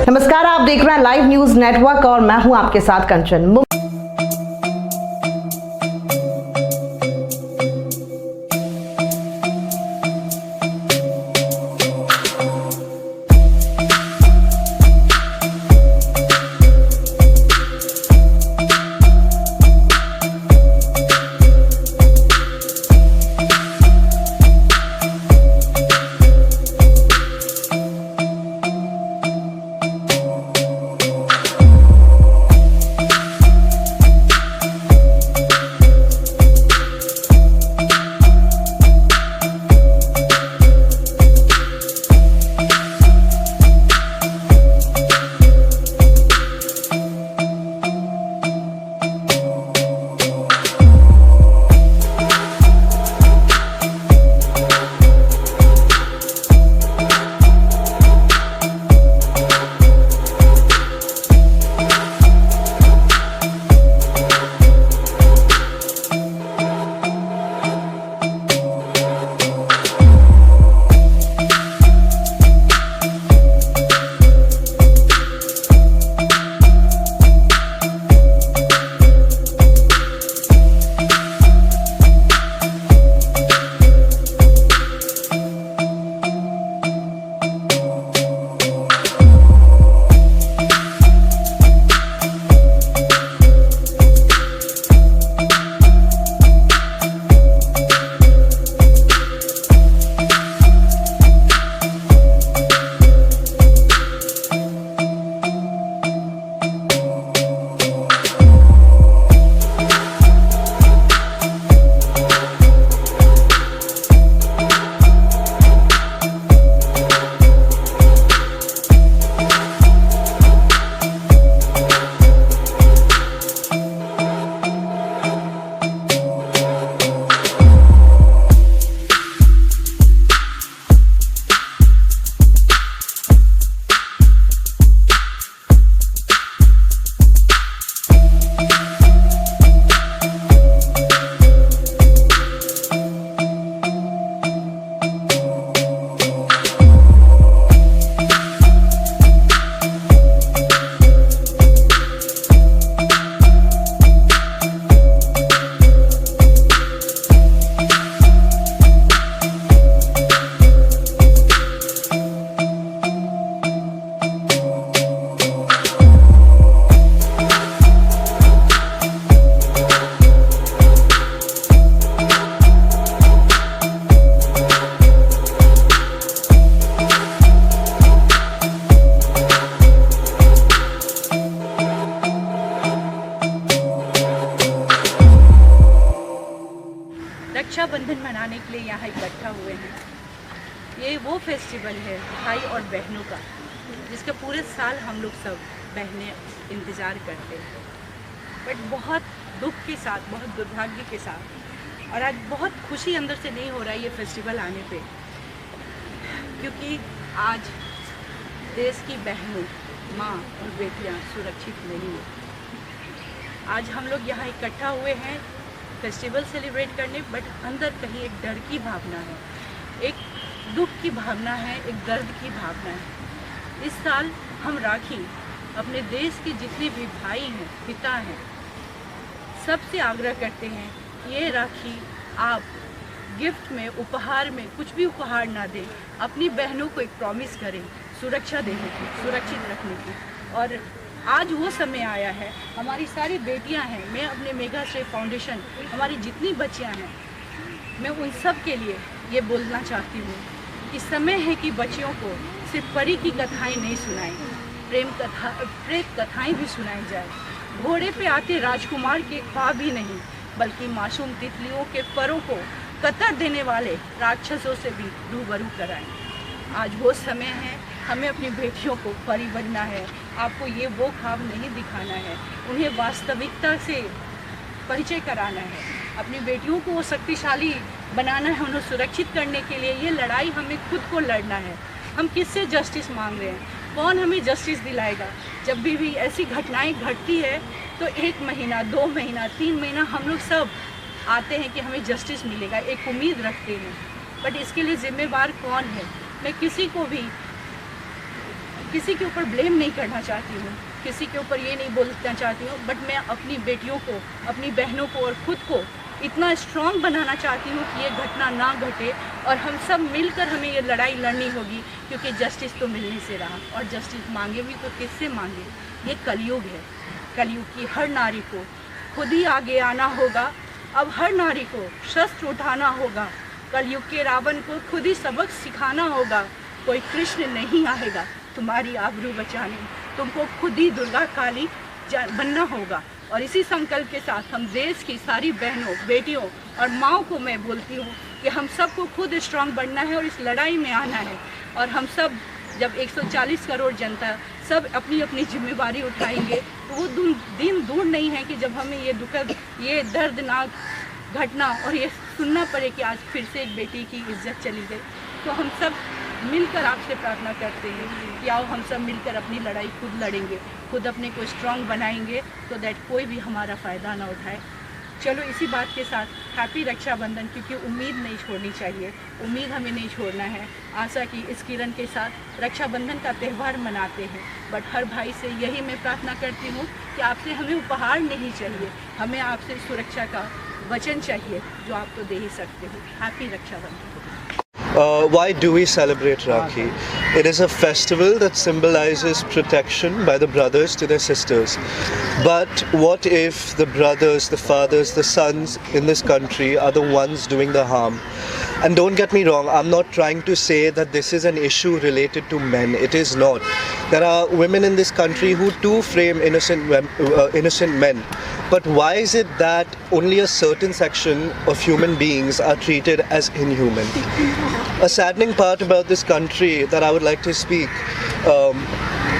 नमस्कार, आप देख रहे हैं लाइव न्यूज नेटवर्क और मैं हूं आपके साथ कंचन। रक्षाबंधन मनाने के लिए यहाँ इकट्ठा हुए हैं। ये वो फेस्टिवल है भाई और बहनों का, जिसका पूरे साल हम लोग सब बहनें इंतज़ार करते हैं। बट बहुत दुख के साथ, बहुत दुर्भाग्य के साथ, और आज बहुत खुशी अंदर से नहीं हो रहा है ये फेस्टिवल आने पे, क्योंकि आज देश की बहनों, माँ और बेटियाँ सुरक्षित नहीं है। आज हम लोग यहाँ इकट्ठा हुए हैं फेस्टिवल सेलिब्रेट करने, बट अंदर कहीं एक डर की भावना है, एक दुख की भावना है, एक दर्द की भावना है। इस साल हम राखी अपने देश के जितने भी भाई हैं, पिता हैं, सबसे आग्रह करते हैं कि ये राखी आप गिफ्ट में, उपहार में कुछ भी उपहार ना दें, अपनी बहनों को एक प्रॉमिस करें सुरक्षा देने की, सुरक्षित रखने की। और आज वो समय आया है, हमारी सारी बेटियां हैं, मैं अपने मेघाश्री फाउंडेशन, हमारी जितनी बच्चियां हैं, मैं उन सब के लिए ये बोलना चाहती हूँ कि समय है कि बच्चियों को सिर्फ परी की कथाएं नहीं सुनाएं, प्रेत कथाएं भी सुनाई जाए। घोड़े पे आते राजकुमार के ख्वाब ही नहीं, बल्कि मासूम तितलियों के परों को कतर देने वाले राक्षसों से भी रूबरू कराएं। आज वो समय है, हमें अपनी बेटियों को परी बनना है। आपको ये वो ख्वाब नहीं दिखाना है, उन्हें वास्तविकता से परिचय कराना है। अपनी बेटियों को वो शक्तिशाली बनाना है, उन्हें सुरक्षित करने के लिए ये लड़ाई हमें खुद को लड़ना है। हम किससे जस्टिस मांग रहे हैं? कौन हमें जस्टिस दिलाएगा? जब भी ऐसी घटनाएं घटती है तो 1 महीना, 2 महीना, 3 महीना हम लोग सब आते हैं कि हमें जस्टिस मिलेगा, एक उम्मीद रखते हैं। बट इसके लिए जिम्मेवार कौन है? मैं किसी को भी किसी के ऊपर ब्लेम नहीं करना चाहती हूँ, किसी के ऊपर ये नहीं बोलना चाहती हूँ, बट मैं अपनी बेटियों को, अपनी बहनों को और ख़ुद को इतना स्ट्रॉन्ग बनाना चाहती हूँ कि ये घटना ना घटे और हम सब मिलकर हमें ये लड़ाई लड़नी होगी, क्योंकि जस्टिस तो मिलने से रहा, और जस्टिस मांगे भी तो किससे मांगे? ये कलयुग है। कलयुग की हर नारी को खुद ही आगे आना होगा। अब हर नारी को शस्त्र उठाना होगा। कलयुग के रावण को खुद ही सबक सिखाना होगा। कोई कृष्ण नहीं आएगा तुम्हारी आबरू बचाने, तुमको खुद ही दुर्गा काली बनना होगा। और इसी संकल्प के साथ हम देश की सारी बहनों, बेटियों और माँओं को मैं बोलती हूँ कि हम सबको खुद स्ट्रांग बनना है और इस लड़ाई में आना है। और हम सब जब 140 करोड़ जनता सब अपनी अपनी जिम्मेवारी उठाएंगे तो वो दिन दूर नहीं है कि जब हमें ये दुखद, ये दर्दनाक घटना और ये सुनना पड़े कि आज फिर से एक बेटी की इज्जत चली गई। तो हम सब मिलकर आपसे प्रार्थना करते हैं कि आओ हम सब मिलकर अपनी लड़ाई खुद लड़ेंगे, खुद अपने को स्ट्रांग बनाएंगे, तो दैट कोई भी हमारा फ़ायदा ना उठाए। चलो इसी बात के साथ हैप्पी रक्षाबंधन, क्योंकि उम्मीद नहीं छोड़नी चाहिए, उम्मीद हमें नहीं छोड़ना है। आशा की इस किरण के साथ रक्षाबंधन का त्यौहार मनाते हैं, बट हर भाई से यही मैं प्रार्थना करती हूँ कि आपसे हमें उपहार नहीं चाहिए, हमें आपसे सुरक्षा का वचन चाहिए जो आप तो दे ही सकते हो। Happy Rakshabandhan. Why do we celebrate Rakhi? It is a festival that symbolizes protection by the brothers to their sisters. But what if the brothers, the fathers, the sons in this country are the ones doing the harm? And don't get me wrong, I'm not trying to say that this is an issue related to men. It is not. There are women in this country who too frame innocent men. But why is it that only a certain section of human beings are treated as inhuman? A saddening part about this country that I would like to speak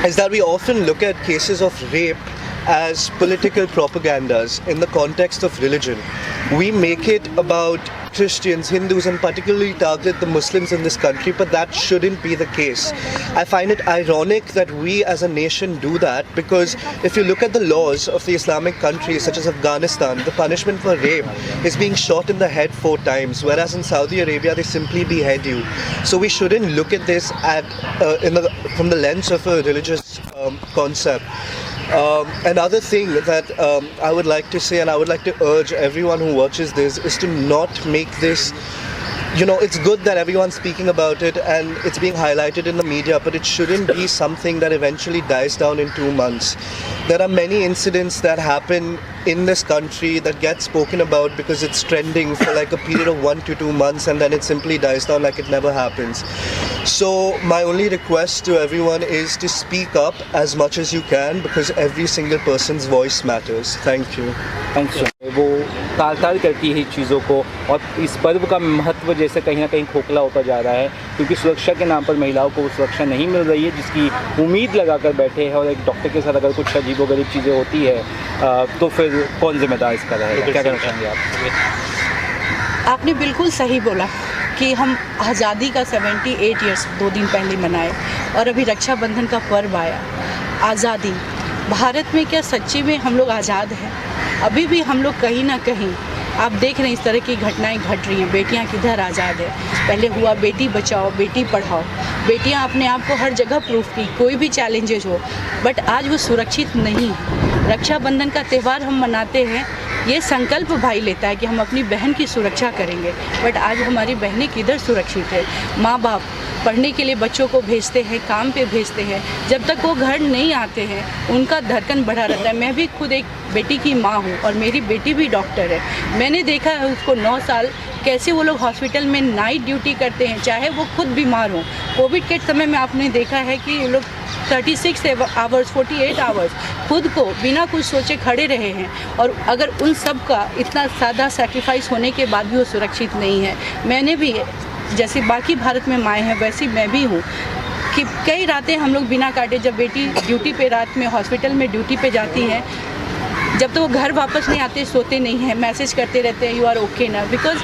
is that we often look at cases of rape as political propagandas in the context of religion. We make it about Christians, Hindus, and particularly target the Muslims in this country, but that shouldn't be the case. I find it ironic that we as a nation do that, because if you look at the laws of the Islamic countries such as Afghanistan, the punishment for rape is being shot in the head 4 times, whereas in Saudi Arabia they simply behead you. So we shouldn't look at this from the lens of a religious concept. Another thing that I would like to say, and I would like to urge everyone who watches this, is to not make this, it's good that everyone's speaking about it and it's being highlighted in the media, but it shouldn't be something that eventually dies down in 2 months. There are many incidents that happen in this country that get spoken about because it's trending for like a period of 1 to 2 months, and then it simply dies down like it never happens. So my only request to everyone is to speak up as much as you can, because every single person's voice matters. Thank you. वो ताल करती है चीज़ों को, और इस पर्व का महत्व जैसे कहीं ना कहीं खोखला होता जा रहा है, क्योंकि सुरक्षा के नाम पर महिलाओं को सुरक्षा नहीं मिल रही है जिसकी उम्मीद लगाकर बैठे हैं। और एक डॉक्टर के साथ अगर कुछ अजीबोगरीब चीज़ें होती है तो फिर कौन जिम्मेदार इसका रहेगा? क्या कहना चाहेंगे आप? आपने बिल्कुल सही बोला कि हम आज़ादी का 78 ईयर्स 2 दिन पहले मनाए, और अभी रक्षाबंधन का पर्व आया। आज़ादी, भारत में क्या सच्ची में हम लोग आज़ाद हैं? अभी भी हम लोग कहीं ना कहीं, आप देख रहे हैं इस तरह की घटनाएं घट रही हैं। बेटियां किधर आज़ाद है? पहले हुआ बेटी बचाओ बेटी पढ़ाओ, बेटियां अपने आप को हर जगह प्रूफ की, कोई भी चैलेंजेस हो, बट आज वो सुरक्षित नहीं है। रक्षाबंधन का त्यौहार हम मनाते हैं, ये संकल्प भाई लेता है कि हम अपनी बहन की सुरक्षा करेंगे, बट आज हमारी बहनें किधर सुरक्षित है? माँ बाप पढ़ने के लिए बच्चों को भेजते हैं, काम पे भेजते हैं, जब तक वो घर नहीं आते हैं उनका धड़कन बढ़ा रहता है। मैं भी खुद एक बेटी की माँ हूँ और मेरी बेटी भी डॉक्टर है। मैंने देखा है उसको 9 साल कैसे वो लोग हॉस्पिटल में नाइट ड्यूटी करते हैं, चाहे वो खुद बीमार हो। कोविड के समय में आपने देखा है कि ये लोग 36 आवर्स 48 आवर्स खुद को बिना कुछ सोचे खड़े रहे हैं, और अगर उन सब का इतना सादा सैक्रिफाइस होने के बाद भी वो सुरक्षित नहीं है। मैंने भी, जैसे बाकी भारत में माएँ हैं वैसी मैं भी हूँ, कि कई रातें हम लोग बिना काटे, जब बेटी ड्यूटी पे रात में हॉस्पिटल में ड्यूटी पे जाती हैं, जब तक वो घर वापस नहीं आते सोते नहीं हैं, मैसेज करते रहते हैं यू आर ओके ना, बिकॉज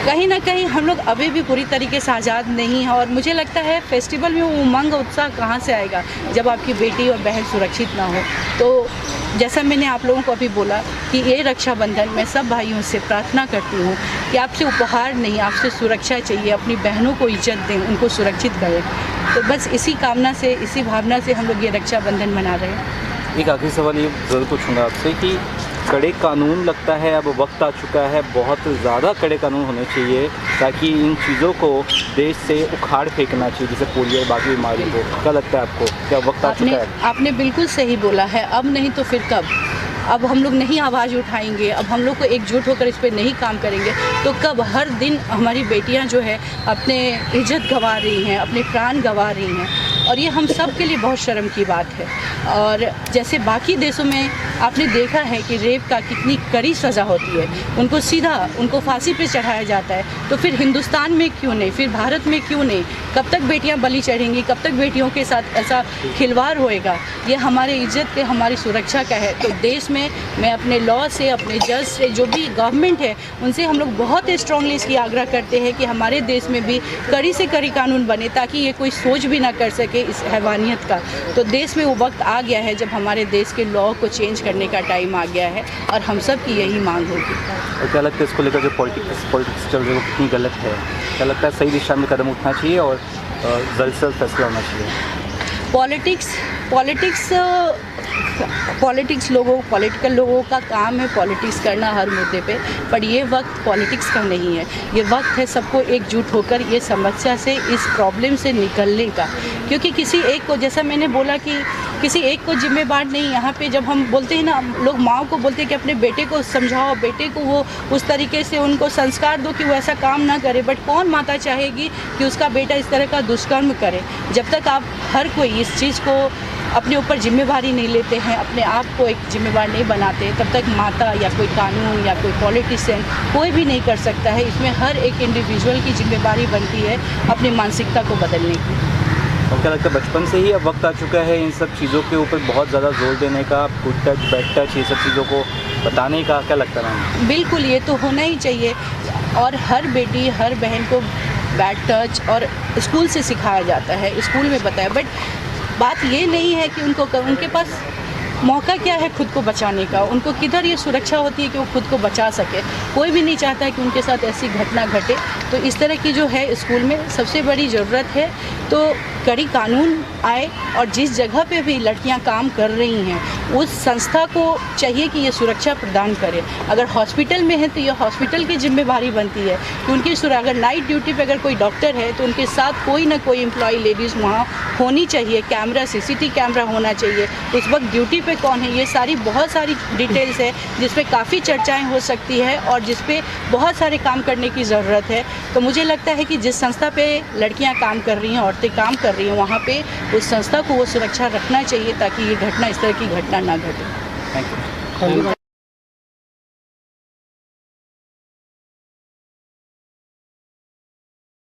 कहीं ना कहीं हम लोग अभी भी पूरी तरीके से आज़ाद नहीं हैं। और मुझे लगता है फेस्टिवल में वो उमंग उत्साह कहाँ से आएगा जब आपकी बेटी और बहन सुरक्षित ना हो। तो जैसा मैंने आप लोगों को अभी बोला कि ये रक्षाबंधन मैं सब भाइयों से प्रार्थना करती हूँ कि आपसे उपहार नहीं, आपसे सुरक्षा चाहिए। अपनी बहनों को इज्जत दें, उनको सुरक्षित करें। तो बस इसी कामना से, इसी भावना से हम लोग ये रक्षाबंधन मना रहे हैं। एक आखिरी सवाल ये ज़रूर पूछूंगा आपसे कि कड़े कानून लगता है अब वक्त आ चुका है, बहुत ज़्यादा कड़े कानून होने चाहिए ताकि इन चीज़ों को देश से उखाड़ फेंकना चाहिए, जैसे पोलियो और बाकी बीमारी को। क्या लगता है आपको, क्या वक्त आ चुका है? आपने बिल्कुल सही बोला है, अब नहीं तो फिर कब। अब हम लोग नहीं आवाज़ उठाएंगे, अब हम लोग को एकजुट होकर इस पर नहीं काम करेंगे तो कब। हर दिन हमारी बेटियां जो है अपने इज्जत गंवा रही हैं, अपने प्राण गंवा रही हैं, और ये हम सब के लिए बहुत शर्म की बात है। और जैसे बाकी देशों में आपने देखा है कि रेप का कितनी कड़ी सज़ा होती है, उनको सीधा उनको फांसी पे चढ़ाया जाता है, तो फिर हिंदुस्तान में क्यों नहीं, फिर भारत में क्यों नहीं? कब तक बेटियां बलि चढ़ेंगी, कब तक बेटियों के साथ ऐसा खिलवाड़ होएगा? ये हमारे इज्जत के, हमारी सुरक्षा का है। तो देश में मैं अपने लॉ से, अपने जज से, जो भी गवर्नमेंट है उनसे हम लोग बहुत स्ट्रांगली इसकी आग्रह करते हैं कि हमारे देश में भी कड़ी से कड़ी कानून बने ताकि ये कोई सोच भी ना कर सके इस हैवानियत का। तो देश में वो वक्त आ गया है जब हमारे देश के लॉ को चेंज करने का टाइम आ गया है और हम सब की यही मांग होगी। और क्या लगता है इसको लेकर जो पॉलिटिक्स चल रही है वो कितनी गलत है? क्या लगता है सही दिशा में कदम उठना चाहिए और जल्द से जल्द फैसला होना चाहिए? पॉलिटिकल लोगों का काम है पॉलिटिक्स करना हर मुद्दे पे, पर ये वक्त पॉलिटिक्स का नहीं है। ये वक्त है सबको एकजुट होकर ये समस्या से, इस प्रॉब्लम से निकलने का। क्योंकि किसी एक को, जैसा मैंने बोला कि किसी एक को जिम्मेदार नहीं। यहाँ पे जब हम बोलते हैं ना, लोग माँ को बोलते हैं कि अपने बेटे को समझाओ, बेटे को वो उस तरीके से उनको संस्कार दो कि वो ऐसा काम ना करे, बट कौन माता चाहेगी कि उसका बेटा इस तरह का दुष्कर्म करे? जब तक आप हर कोई इस चीज़ को अपने ऊपर जिम्मेवारी नहीं लेते हैं, अपने आप को एक जिम्मेवार नहीं बनाते, तब तक माता या कोई कानून या कोई पॉलिटिशियन कोई भी नहीं कर सकता है। इसमें हर एक इंडिविजुअल की जिम्मेवारी बनती है अपनी मानसिकता को बदलने की। और क्या लगता है बचपन से ही अब वक्त आ चुका है इन सब चीज़ों के ऊपर बहुत ज़्यादा जोर देने का, गुड टच, बैड टच, ये सब चीज़ों को बताने का? क्या लगता है मैम? बिल्कुल, ये तो होना ही चाहिए। और हर बेटी, हर बहन को बैड टच और स्कूल से सिखाया जाता है, स्कूल में बताया। बट बात ये नहीं है कि उनके पास मौका क्या है खुद को बचाने का, उनको किधर ये सुरक्षा होती है कि वो खुद को बचा सके। कोई भी नहीं चाहता है कि उनके साथ ऐसी घटना घटे। तो इस तरह की जो है स्कूल में सबसे बड़ी ज़रूरत है तो कड़ी कानून आए, और जिस जगह पे भी लड़कियां काम कर रही हैं उस संस्था को चाहिए कि ये सुरक्षा प्रदान करे। अगर हॉस्पिटल में है तो ये हॉस्पिटल की जिम्मेवारी बनती है कि उनकी अगर नाइट ड्यूटी पे अगर कोई डॉक्टर है तो उनके साथ कोई ना कोई एम्प्लॉय लेडीज़ वहाँ होनी चाहिए। कैमरा, CCTV कैमरा होना चाहिए, उस वक्त ड्यूटी पे कौन है, ये सारी बहुत सारी डिटेल्स है जिस पे काफ़ी चर्चाएं हो सकती है और जिस पे बहुत सारे काम करने की ज़रूरत है। तो मुझे लगता है कि जिस संस्था पे लड़कियां काम कर रही हैं, औरतें काम कर रही हैं, वहाँ पे उस संस्था को वो सुरक्षा रखना चाहिए ताकि ये घटना, इस तरह की घटना ना घटे। Thank you.